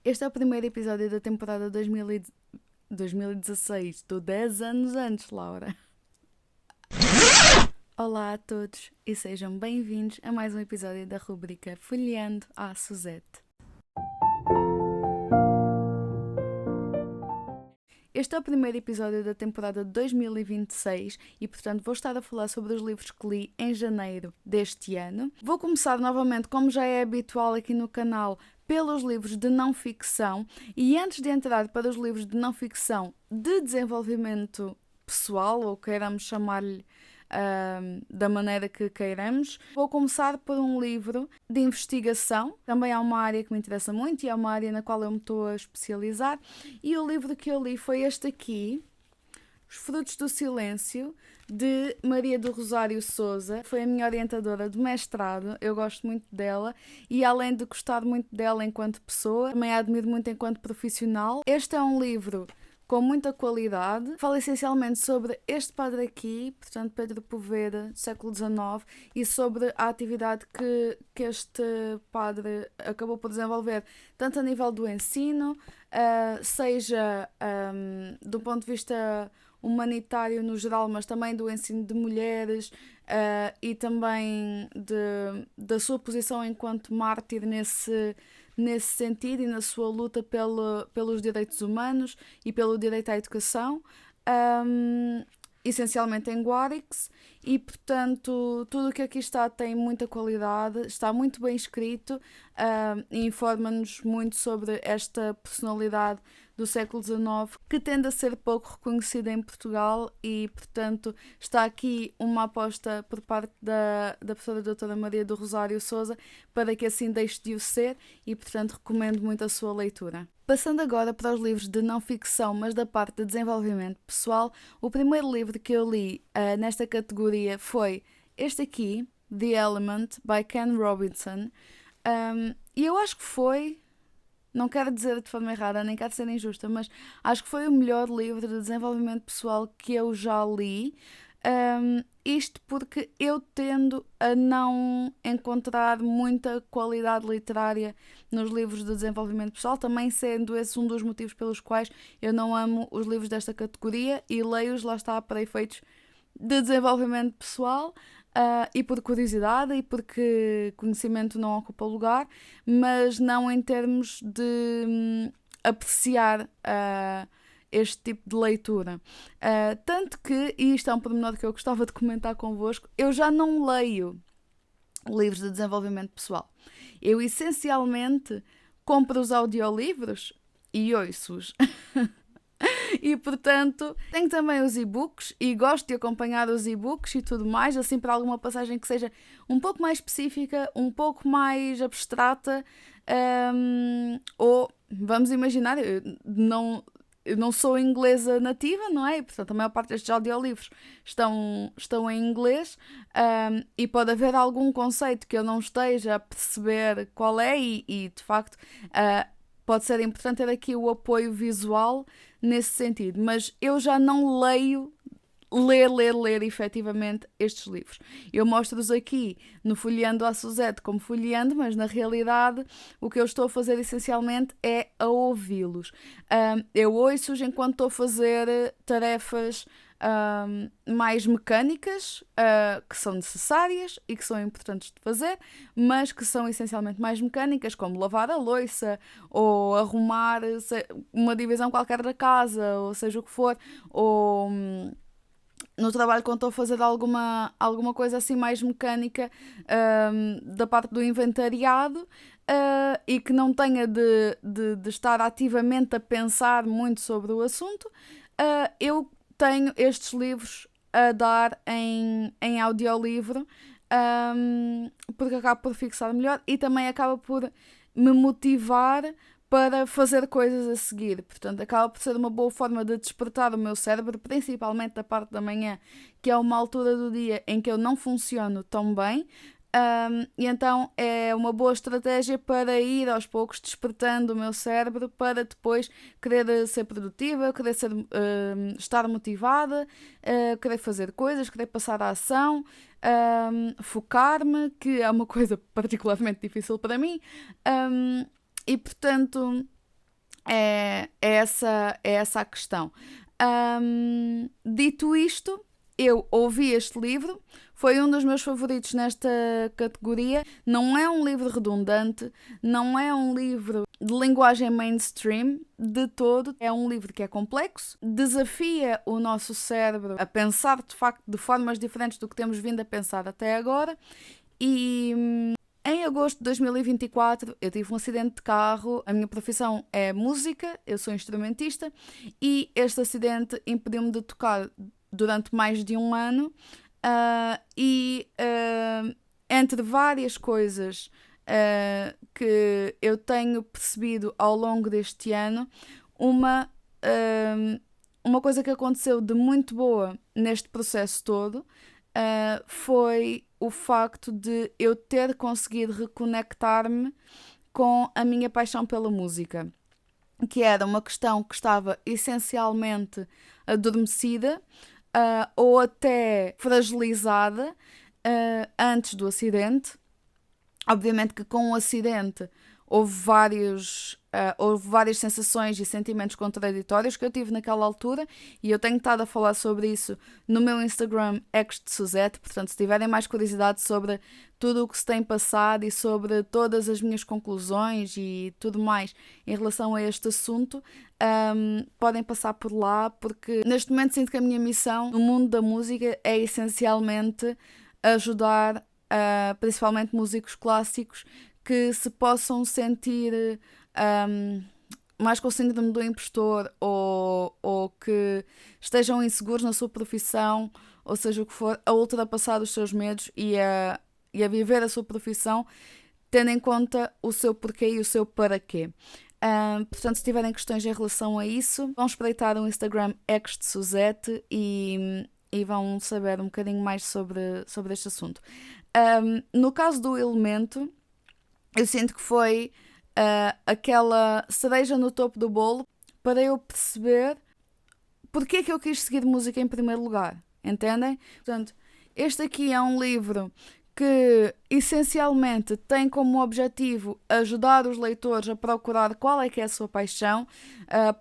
Este é o primeiro episódio da temporada 2016, estou 10 anos antes, Laura. Olá a todos e sejam bem-vindos a mais um episódio da rubrica Folheando a Suzette. Este é o primeiro episódio da temporada 2026 e, portanto, vou estar a falar sobre os livros que li em janeiro deste ano. Vou começar novamente, como já é habitual aqui no canal, pelos livros de não-ficção e antes de entrar para os livros de não-ficção de desenvolvimento pessoal, ou queiramos chamar-lhe da maneira que queiramos. Vou começar por um livro de investigação. Também há uma área que me interessa muito e é uma área na qual eu me estou a especializar. E o livro que eu li foi este aqui, Os Frutos do Silêncio, de Maria do Rosário Souza. Foi a minha orientadora de mestrado. Eu gosto muito dela e, além de gostar muito dela enquanto pessoa, também a admiro muito enquanto profissional. Este é um livro com muita qualidade. Fala essencialmente sobre este padre aqui, portanto Pedro Poveda, do século XIX, e sobre a atividade que este padre acabou por desenvolver, tanto a nível do ensino, seja do ponto de vista humanitário no geral, mas também do ensino de mulheres e também da sua posição enquanto mártir nesse sentido e na sua luta pelos direitos humanos e pelo direito à educação, essencialmente em Guadix, e portanto tudo o que aqui está tem muita qualidade, está muito bem escrito e informa-nos muito sobre esta personalidade do século XIX que tende a ser pouco reconhecida em Portugal e, portanto, está aqui uma aposta por parte da professora doutora Maria do Rosário Souza para que assim deixe de o ser e, portanto, recomendo muito a sua leitura. Passando agora para os livros de não-ficção, mas da parte de desenvolvimento pessoal, o primeiro livro que eu li nesta categoria foi este aqui, The Element, by Ken Robinson, e eu acho que foi... Não quero dizer de forma errada, nem quero ser injusta, mas acho que foi o melhor livro de desenvolvimento pessoal que eu já li. Isto porque eu tendo a não encontrar muita qualidade literária nos livros de desenvolvimento pessoal, também sendo esse um dos motivos pelos quais eu não amo os livros desta categoria e leio-os, lá está, para efeitos de desenvolvimento pessoal. E por curiosidade e porque conhecimento não ocupa lugar, mas não em termos de apreciar este tipo de leitura. Tanto que, e isto é um pormenor que eu gostava de comentar convosco, eu já não leio livros de desenvolvimento pessoal. Eu essencialmente compro os audiolivros e ouço-os. E portanto tenho também os e-books e gosto de acompanhar os e-books e tudo mais, assim para alguma passagem que seja um pouco mais específica, um pouco mais abstrata, ou vamos imaginar, eu não sou inglesa nativa, não é? E, portanto, a maior parte destes audiolivros estão em inglês, e pode haver algum conceito que eu não esteja a perceber qual é e de facto pode ser importante ter aqui o apoio visual nesse sentido, mas eu já não ler efetivamente estes livros. Eu mostro-os aqui no Folheando a Suzette como folheando, mas na realidade o que eu estou a fazer essencialmente é a ouvi-los. Eu ouço-os enquanto estou a fazer tarefas mais mecânicas, que são necessárias e que são importantes de fazer, mas que são essencialmente mais mecânicas, como lavar a louça ou arrumar uma divisão qualquer da casa, ou seja o que for, ou no trabalho quando estou a fazer alguma coisa assim mais mecânica, da parte do inventariado, e que não tenha de estar ativamente a pensar muito sobre o assunto, eu tenho estes livros a dar em audiolivro, porque acaba por fixar melhor e também acaba por me motivar para fazer coisas a seguir. Portanto, acaba por ser uma boa forma de despertar o meu cérebro, principalmente da parte da manhã, que é uma altura do dia em que eu não funciono tão bem. E então é uma boa estratégia para ir aos poucos despertando o meu cérebro para depois querer ser produtiva, querer estar motivada, querer fazer coisas, querer passar a ação, focar-me, que é uma coisa particularmente difícil para mim, e portanto É essa a questão. Dito isto, eu ouvi este livro, foi um dos meus favoritos nesta categoria. Não é um livro redundante, não é um livro de linguagem mainstream de todo. É um livro que é complexo, desafia o nosso cérebro a pensar de facto de formas diferentes do que temos vindo a pensar até agora. E em agosto de 2024 eu tive um acidente de carro. A minha profissão é música, eu sou instrumentista, e este acidente impediu-me de tocar durante mais de um ano. Entre várias coisas que eu tenho percebido ao longo deste ano, uma, uma coisa que aconteceu de muito boa neste processo todo foi o facto de eu ter conseguido reconectar-me com a minha paixão pela música, que era uma questão que estava essencialmente adormecida ou até fragilizada antes do acidente. Obviamente que com o acidente houve várias sensações e sentimentos contraditórios que eu tive naquela altura, e eu tenho estado a falar sobre isso no meu Instagram, @Suzette. Portanto, se tiverem mais curiosidade sobre tudo o que se tem passado e sobre todas as minhas conclusões e tudo mais em relação a este assunto, podem passar por lá, porque neste momento sinto que a minha missão no mundo da música é essencialmente ajudar principalmente músicos clássicos que se possam sentir mais com o síndrome do impostor, ou que estejam inseguros na sua profissão, ou seja o que for, a ultrapassar os seus medos e a viver a sua profissão tendo em conta o seu porquê e o seu para quê. Portanto, se tiverem questões em relação a isso, vão espreitar o Instagram @Suzette e vão saber um bocadinho mais sobre este assunto. No caso do Elemento, eu sinto que foi aquela cereja no topo do bolo para eu perceber porque é que eu quis seguir música em primeiro lugar, entendem? Portanto, este aqui é um livro que essencialmente tem como objetivo ajudar os leitores a procurar qual é que é a sua paixão,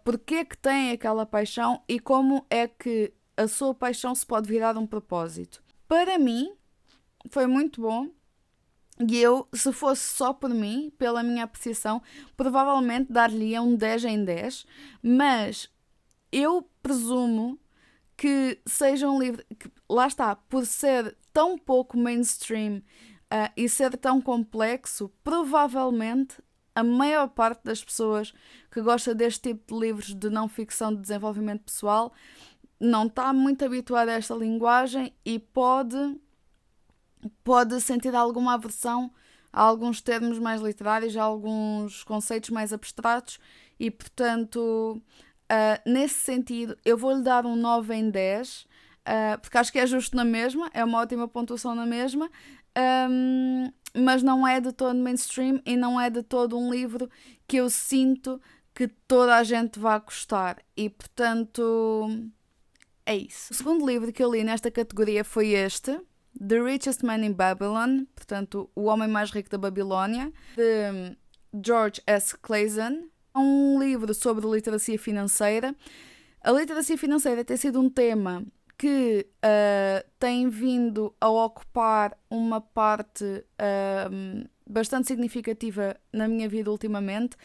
porque é que têm aquela paixão e como é que a sua paixão se pode virar um propósito. Para mim, foi muito bom. E eu, se fosse só por mim, pela minha apreciação, provavelmente dar-lhe um 10 em 10, mas eu presumo que seja um livro que, lá está, por ser tão pouco mainstream e ser tão complexo, provavelmente a maior parte das pessoas que gosta deste tipo de livros de não ficção de desenvolvimento pessoal não está muito habituada a esta linguagem e pode sentir alguma aversão a alguns termos mais literários, a alguns conceitos mais abstratos, e portanto, nesse sentido, eu vou-lhe dar um 9 em 10, porque acho que é justo na mesma, é uma ótima pontuação na mesma, mas não é de todo mainstream e não é de todo um livro que eu sinto que toda a gente vai gostar, e portanto é isso. O segundo livro que eu li nesta categoria foi este, The Richest Man in Babylon, portanto, O Homem Mais Rico da Babilónia, de George S. Clason. É um livro sobre literacia financeira. A literacia financeira tem sido um tema que tem vindo a ocupar uma parte bastante significativa na minha vida ultimamente,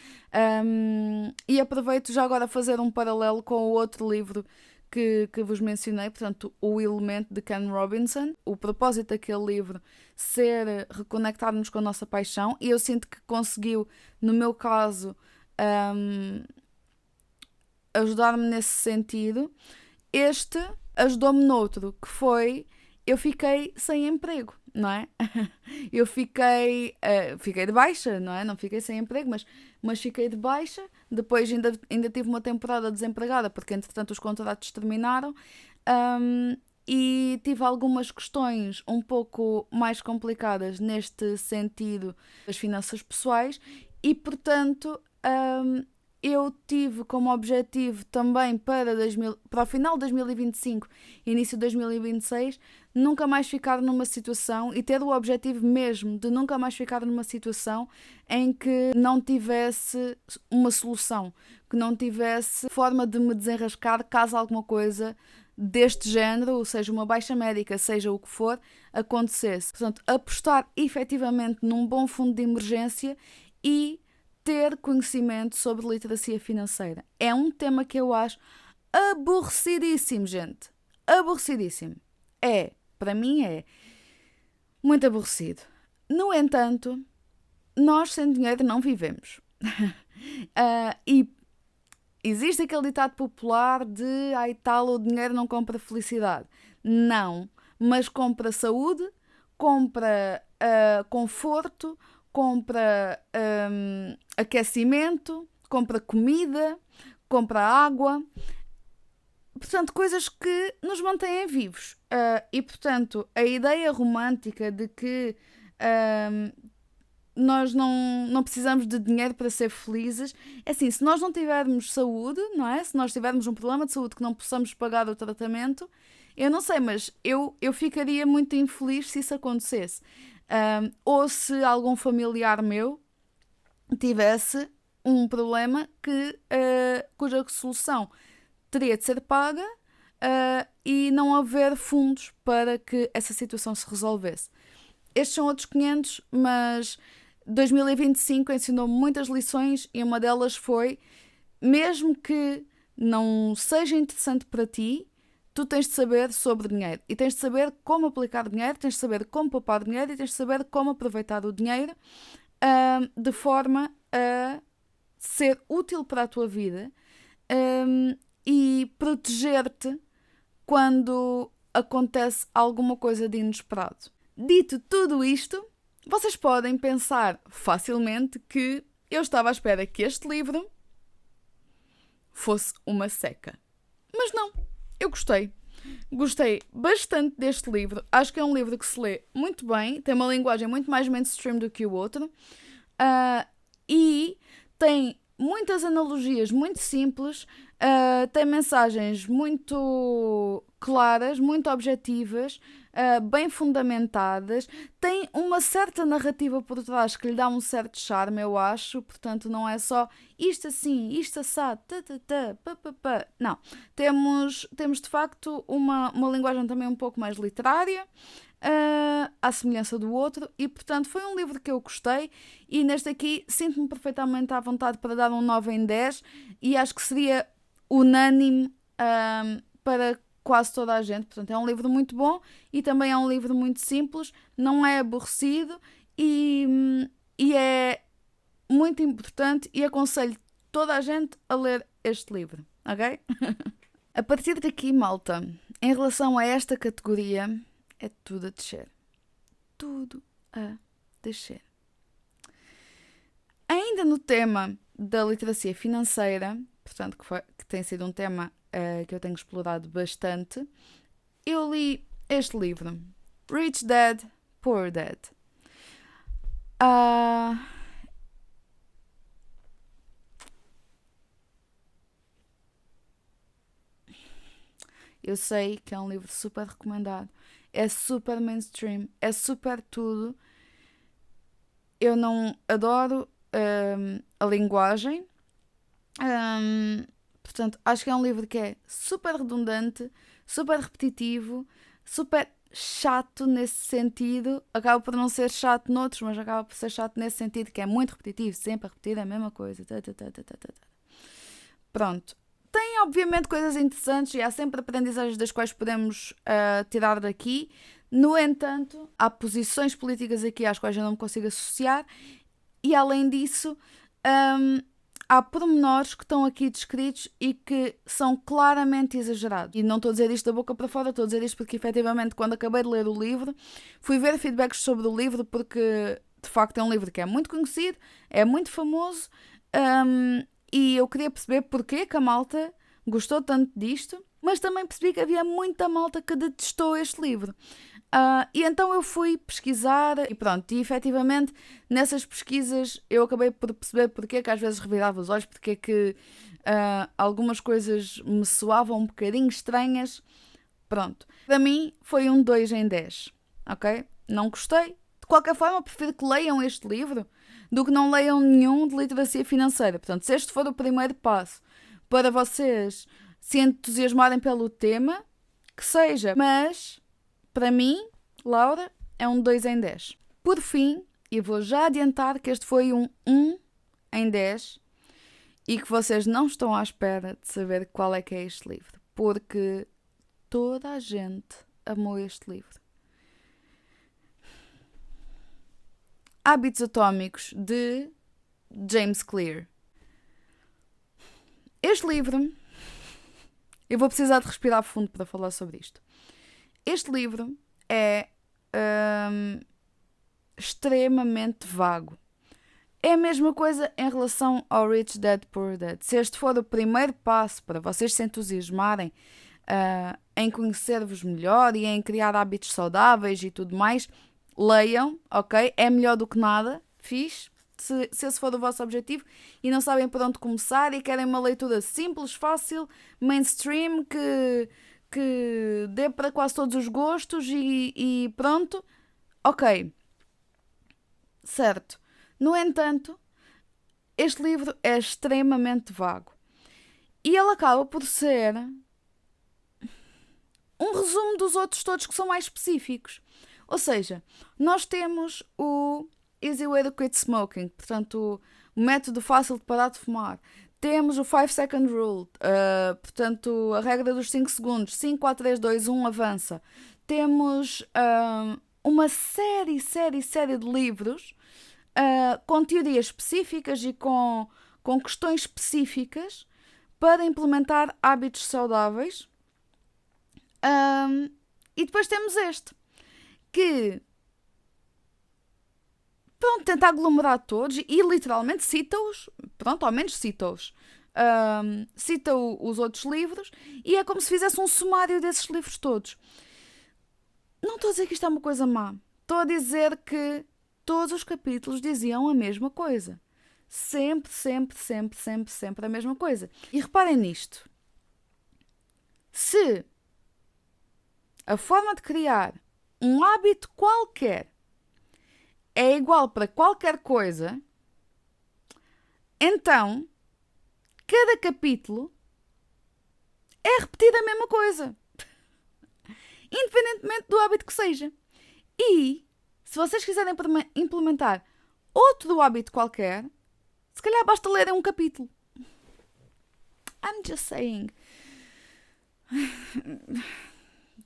e aproveito já agora a fazer um paralelo com o outro livro que vos mencionei, portanto, O Elemento, de Ken Robinson. O propósito daquele livro ser reconectar-nos com a nossa paixão, e eu sinto que conseguiu, no meu caso, ajudar-me nesse sentido. Este ajudou-me noutro, que foi, eu fiquei sem emprego, não é? Eu fiquei de baixa, não é? Não fiquei sem emprego, mas fiquei de baixa. Depois ainda tive uma temporada desempregada, porque entretanto os contratos terminaram, e tive algumas questões um pouco mais complicadas neste sentido das finanças pessoais, e portanto eu tive como objetivo também para o final de 2025, início de 2026, nunca mais ficar numa situação e ter o objetivo mesmo de nunca mais ficar numa situação em que não tivesse uma solução, que não tivesse forma de me desenrascar caso alguma coisa deste género, ou seja, uma baixa médica, seja o que for, acontecesse. Portanto, apostar efetivamente num bom fundo de emergência e ter conhecimento sobre literacia financeira. É um tema que eu acho aborrecidíssimo, gente. Aborrecidíssimo. Para mim é muito aborrecido. No entanto, nós sem dinheiro não vivemos. E existe aquele ditado popular de ai tal, o dinheiro não compra felicidade. Não, mas compra saúde, compra conforto, compra aquecimento, compra comida, compra água. Portanto, coisas que nos mantêm vivos. E, portanto, a ideia romântica de que nós não precisamos de dinheiro para ser felizes. É assim, se nós não tivermos saúde, não é? Se nós tivermos um problema de saúde que não possamos pagar o tratamento, eu não sei, mas eu ficaria muito infeliz se isso acontecesse. Ou se algum familiar meu tivesse um problema cuja solução teria de ser paga e não haver fundos para que essa situação se resolvesse. Estes são outros 500, mas 2025 ensinou muitas lições e uma delas foi, mesmo que não seja interessante para ti, tu tens de saber sobre dinheiro e tens de saber como aplicar dinheiro, tens de saber como poupar dinheiro e tens de saber como aproveitar o dinheiro de forma a ser útil para a tua vida e proteger-te quando acontece alguma coisa de inesperado. Dito tudo isto, vocês podem pensar facilmente que eu estava à espera que este livro fosse uma seca. Mas não, eu gostei. Gostei bastante deste livro. Acho que é um livro que se lê muito bem, tem uma linguagem muito mais mainstream do que o outro e tem muitas analogias muito simples, tem mensagens muito claras, muito objetivas, bem fundamentadas, tem uma certa narrativa por trás que lhe dá um certo charme, eu acho, portanto não é só isto assim, isto assado, não, temos de facto uma linguagem também um pouco mais literária, à semelhança do outro, e portanto foi um livro que eu gostei e neste aqui sinto-me perfeitamente à vontade para dar um 9 em 10 e acho que seria unânime para quase toda a gente. Portanto, é um livro muito bom e também é um livro muito simples, não é aborrecido e é muito importante e aconselho toda a gente a ler este livro, ok? A partir daqui, malta, em relação a esta categoria, é tudo a descer. Tudo a descer. Ainda no tema da literacia financeira, portanto, que tem sido um tema que eu tenho explorado bastante, eu li este livro, Rich Dad, Poor Dad. Eu sei que é um livro super recomendado, é super mainstream, é super tudo. Eu não adoro a linguagem, portanto, acho que é um livro que é super redundante, super repetitivo, super chato nesse sentido. Acaba por não ser chato noutros, mas acaba por ser chato nesse sentido, que é muito repetitivo, sempre a repetir a mesma coisa. Pronto. Tem, obviamente, coisas interessantes e há sempre aprendizagens das quais podemos tirar daqui. No entanto, há posições políticas aqui às quais eu não me consigo associar e, além disso, há pormenores que estão aqui descritos e que são claramente exagerados. E não estou a dizer isto da boca para fora, estou a dizer isto porque, efetivamente, quando acabei de ler o livro, fui ver feedbacks sobre o livro porque, de facto, é um livro que é muito conhecido, é muito famoso, e eu queria perceber porque que a malta gostou tanto disto, mas também percebi que havia muita malta que detestou este livro. E então eu fui pesquisar e pronto, e efetivamente nessas pesquisas eu acabei por perceber porque é que às vezes revirava os olhos, porque é que algumas coisas me soavam um bocadinho estranhas. Pronto, para mim foi um 2 em 10, ok? Não gostei. De qualquer forma, prefiro que leiam este livro do que não leiam nenhum de literacia financeira. Portanto, se este for o primeiro passo para vocês se entusiasmarem pelo tema, que seja. Mas, para mim, Laura, é um 2 em 10. Por fim, e vou já adiantar que este foi um 1 em 10 e que vocês não estão à espera de saber qual é que é este livro. Porque toda a gente amou este livro. Hábitos Atómicos, de James Clear. Este livro, eu vou precisar de respirar fundo para falar sobre isto. Este livro é extremamente vago. É a mesma coisa em relação ao Rich Dad Poor Dad. Se este for o primeiro passo para vocês se entusiasmarem em conhecer-vos melhor e em criar hábitos saudáveis e tudo mais, leiam, ok? É melhor do que nada, fixe. Se esse for o vosso objetivo e não sabem por onde começar e querem uma leitura simples, fácil, mainstream, que dê para quase todos os gostos e pronto, ok. Certo. No entanto, este livro é extremamente vago. E ele acaba por ser um resumo dos outros todos que são mais específicos. Ou seja, nós temos o Easy Way to Quit Smoking, portanto, o método fácil de parar de fumar. Temos o 5 Second Rule, portanto, a regra dos 5 segundos, 5, 4, 3, 2, 1, avança. Temos uma série de livros com teorias específicas e com questões específicas para implementar hábitos saudáveis. E depois temos este, que pronto, tenta aglomerar todos e literalmente cita-os, pronto, ao menos cita-os. Cita os outros livros e é como se fizesse um sumário desses livros todos. Não estou a dizer que isto é uma coisa má. Estou a dizer que todos os capítulos diziam a mesma coisa. Sempre a mesma coisa. E reparem nisto. Se a forma de criar um hábito qualquer é igual para qualquer coisa, então cada capítulo é repetir a mesma coisa. Independentemente do hábito que seja. E se vocês quiserem implementar outro hábito qualquer, se calhar basta lerem um capítulo. I'm just saying.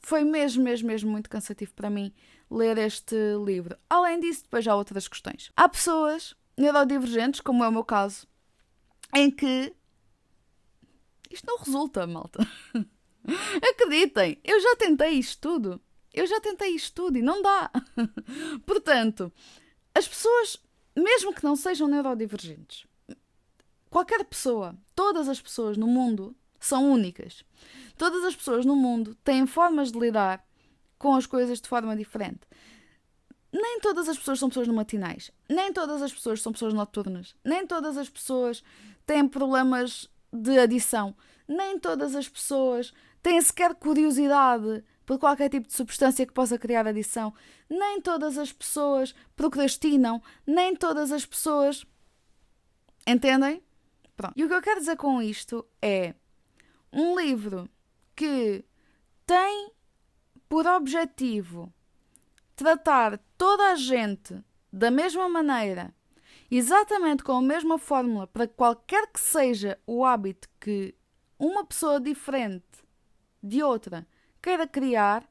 Foi mesmo muito cansativo para mim ler este livro. Além disso, depois há outras questões. Há pessoas neurodivergentes, como é o meu caso, em que isto não resulta, malta. Acreditem, eu já tentei isto tudo. E não dá. Portanto, as pessoas, mesmo que não sejam neurodivergentes, qualquer pessoa, todas as pessoas no mundo são únicas. Todas as pessoas no mundo têm formas de lidar com as coisas de forma diferente. Nem todas as pessoas são pessoas matinais. Nem todas as pessoas são pessoas noturnas. Nem todas as pessoas têm problemas de adição. Nem todas as pessoas têm sequer curiosidade por qualquer tipo de substância que possa criar adição. Nem todas as pessoas procrastinam. Nem todas as pessoas... Entendem? Pronto. E o que eu quero dizer com isto é um livro que tem por objetivo tratar toda a gente da mesma maneira, exatamente com a mesma fórmula, para qualquer que seja o hábito que uma pessoa diferente de outra queira criar,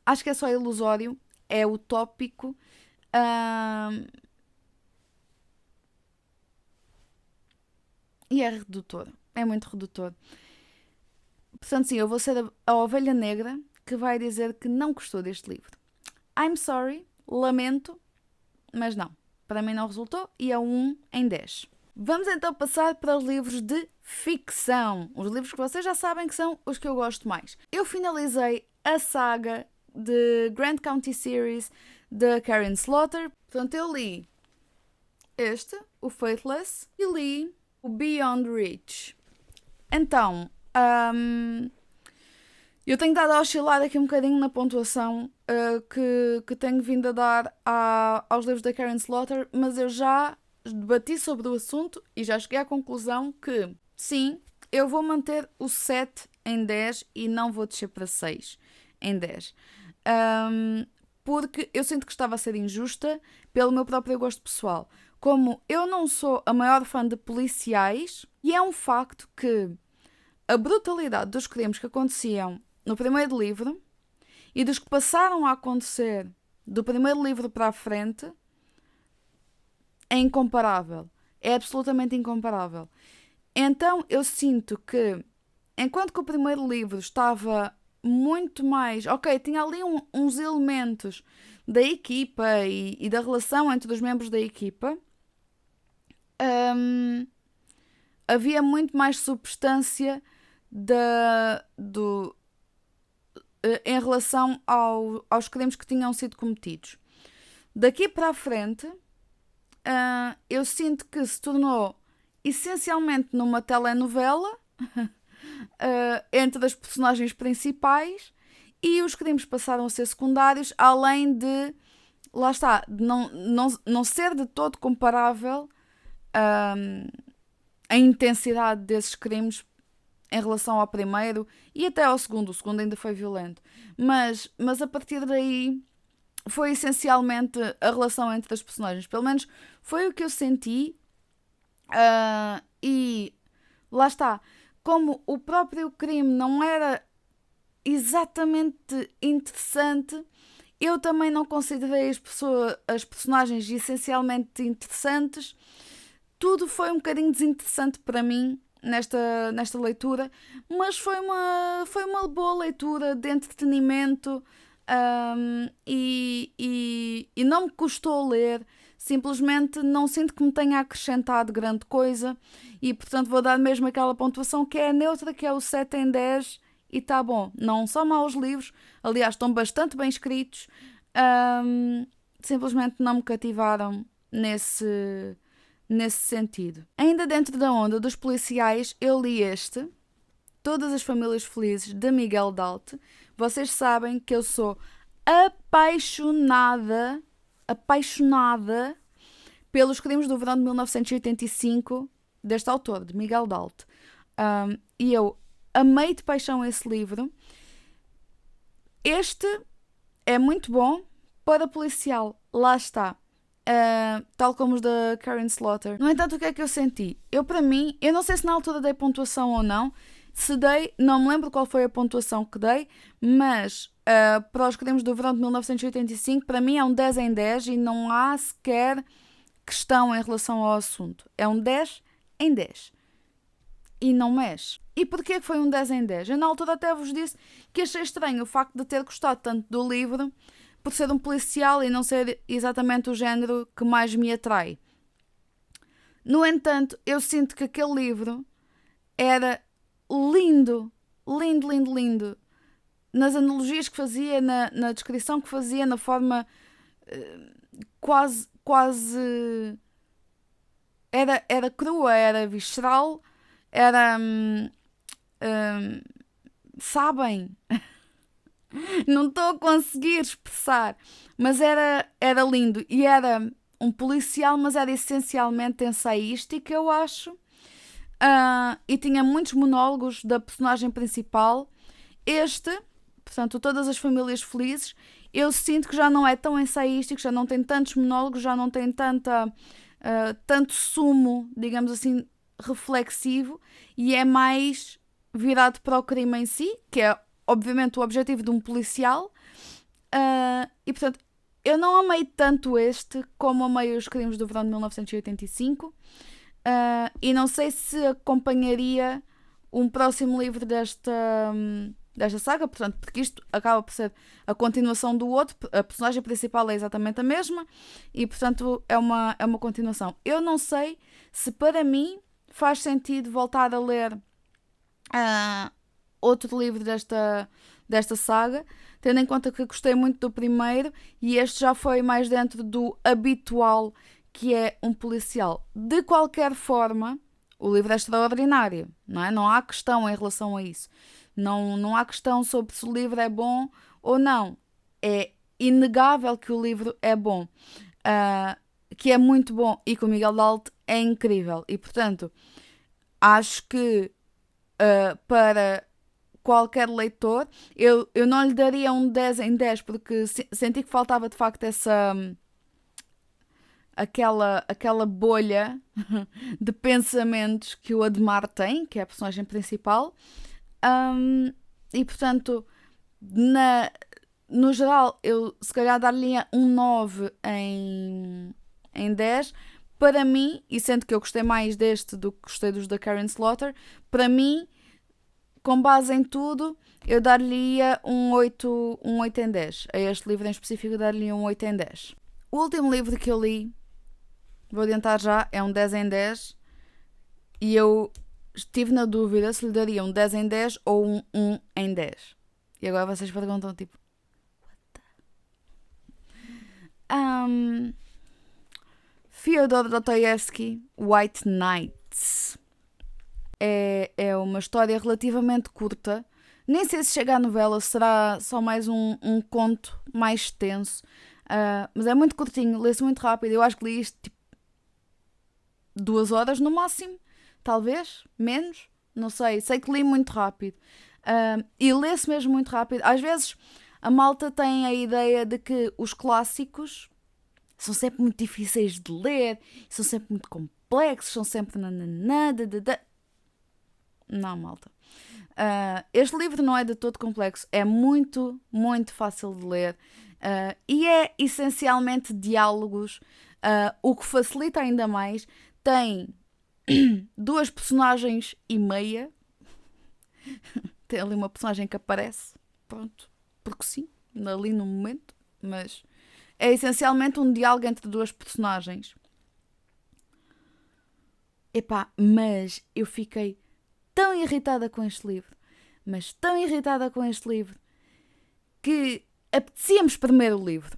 acho que é só ilusório, é utópico. E é redutor. É muito redutor. Portanto, sim, eu vou ser a ovelha negra que vai dizer que não gostou deste livro. I'm sorry, lamento, mas não. Para mim não resultou e é 1 em 10. Vamos então passar para os livros de ficção. Os livros que vocês já sabem que são os que eu gosto mais. Eu finalizei a saga de Grand County Series da Karen Slaughter. Portanto, eu li este, o Faithless, e li o Beyond Reach. Então, eu tenho dado a oscilar aqui um bocadinho na pontuação que tenho vindo a dar aos livros da Karen Slaughter, mas eu já debati sobre o assunto e já cheguei à conclusão que, sim, eu vou manter o 7 em 10 e não vou descer para 6 em 10. Porque eu sinto que estava a ser injusta pelo meu próprio gosto pessoal. Como eu não sou a maior fã de policiais, e é um facto que a brutalidade dos crimes que aconteciam no primeiro livro e dos que passaram a acontecer do primeiro livro para a frente é incomparável. É absolutamente incomparável. Então eu sinto que, enquanto que o primeiro livro estava muito mais... Ok, tinha ali uns elementos da equipa e da relação entre os membros da equipa. Havia muito mais substância em relação aos crimes que tinham sido cometidos. Daqui para a frente, eu sinto que se tornou essencialmente numa telenovela entre as personagens principais e os crimes passaram a ser secundários, além de, lá está, de não ser de todo comparável a intensidade desses crimes em relação ao primeiro e até ao segundo. O segundo ainda foi violento. Mas a partir daí foi essencialmente a relação entre as personagens. Pelo menos foi o que eu senti. E lá está. Como o próprio crime não era exatamente interessante, eu também não considerei as personagens essencialmente interessantes. Tudo foi um bocadinho desinteressante para mim nesta leitura, mas foi uma boa leitura de entretenimento, e não me custou ler, simplesmente não sinto que me tenha acrescentado grande coisa e portanto vou dar mesmo aquela pontuação que é neutra, que é o 7 em 10 e está bom. Não são maus livros, aliás estão bastante bem escritos, simplesmente não me cativaram nesse sentido. Ainda dentro da onda dos policiais, eu li este, Todas as Famílias Felizes, de Miguel Dalte. Vocês sabem que eu sou apaixonada pelos Crimes do Verão de 1985, deste autor, de Miguel Dalte. E eu amei de paixão esse livro. Este é muito bom para policial, lá está. Tal como os da Karen Slaughter. No entanto, o que é que eu senti? Eu não sei se na altura dei pontuação ou não. Se dei, não me lembro qual foi a pontuação que dei, mas para os Crimes do Verão de 1985, para mim é um 10 em 10 e não há sequer questão em relação ao assunto. É um 10 em 10. E não mexe. E porquê que foi um 10 em 10? Eu na altura até vos disse que achei estranho o facto de ter gostado tanto do livro por ser um policial e não ser exatamente o género que mais me atrai. No entanto, eu sinto que aquele livro era lindo, lindo, lindo, lindo. Nas analogias que fazia, na descrição que fazia, na forma quase era crua, era visceral, era sabem? Não estou a conseguir expressar, mas era lindo e era um policial, mas era essencialmente ensaístico, eu acho. E tinha muitos monólogos da personagem principal. Portanto, Todas as Famílias Felizes, eu sinto que já não é tão ensaístico, já não tem tantos monólogos, já não tem tanto sumo, digamos assim, reflexivo, e é mais virado para o crime em si, que é obviamente o objetivo de um policial. E portanto, eu não amei tanto este como amei os Crimes do Verão de 1985. E não sei se acompanharia um próximo livro desta saga, portanto, porque isto acaba por ser a continuação do outro, a personagem principal é exatamente a mesma e portanto é uma continuação. Eu não sei se para mim faz sentido voltar a ler outro livro desta saga, tendo em conta que gostei muito do primeiro e este já foi mais dentro do habitual, que é um policial. De qualquer forma, o livro é extraordinário, não é? Não há questão em relação a isso. Não há questão sobre se o livro é bom ou não. É inegável que o livro é bom, que é muito bom e que o Miguel Dalte é incrível. E, portanto, acho que para qualquer leitor, eu não lhe daria um 10 em 10 porque senti que faltava de facto aquela bolha de pensamentos que o Admar tem, que é a personagem principal. E portanto, no geral, eu se calhar dar-lhe um 9 em 10. Para mim, e sendo que eu gostei mais deste do que gostei dos da Karen Slaughter, para mim, com base em tudo, eu dar-lhe um 8 em 10. A este livro em específico, eu dar-lhe um 8 em 10. O último livro que eu li, vou adiantar já, é um 10 em 10. E eu estive na dúvida se lhe daria um 10 em 10 ou um 1 em 10. E agora vocês perguntam tipo... Fyodor Dostoevsky, White Nights. É uma história relativamente curta. Nem sei se chega à novela, será só mais um conto mais extenso. Mas é muito curtinho, lê-se muito rápido. Eu acho que li isto tipo 2 horas no máximo. Talvez, menos, não sei. Sei que li muito rápido. E lê-se mesmo muito rápido. Às vezes a malta tem a ideia de que os clássicos são sempre muito difíceis de ler, são sempre muito complexos, são sempre Não, malta. Este livro não é de todo complexo, é muito, muito fácil de ler e é essencialmente diálogos, o que facilita ainda mais. Tem 2 personagens e meia. Tem ali uma personagem que aparece, pronto, porque sim, ali no momento, mas é essencialmente um diálogo entre 2 personagens. Epá, mas eu fiquei tão irritada com este livro, mas tão irritada com este livro, que apetecia-me espremer o livro.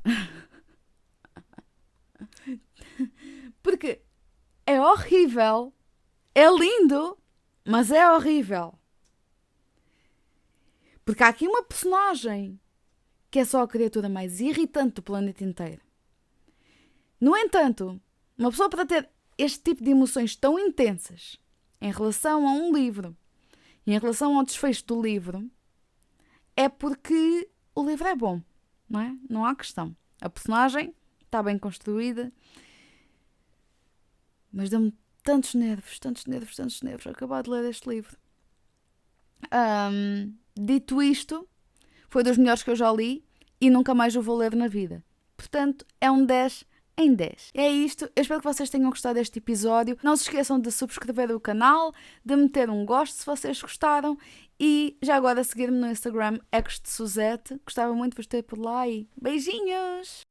Porque é horrível, é lindo, mas é horrível. Porque há aqui uma personagem que é só a criatura mais irritante do planeta inteiro. No entanto, uma pessoa para ter este tipo de emoções tão intensas em relação a um livro e em relação ao desfecho do livro, é porque o livro é bom, não é? Não há questão. A personagem está bem construída, mas deu-me tantos nervos acabar de ler este livro. Dito isto, foi dos melhores que eu já li e nunca mais o vou ler na vida. Portanto, é um 10 em 10. É isto. Eu espero que vocês tenham gostado deste episódio. Não se esqueçam de subscrever o canal, de meter um gosto se vocês gostaram e já agora seguir-me no Instagram, Ecos de Suzette. Gostava muito de vos ter por lá e beijinhos!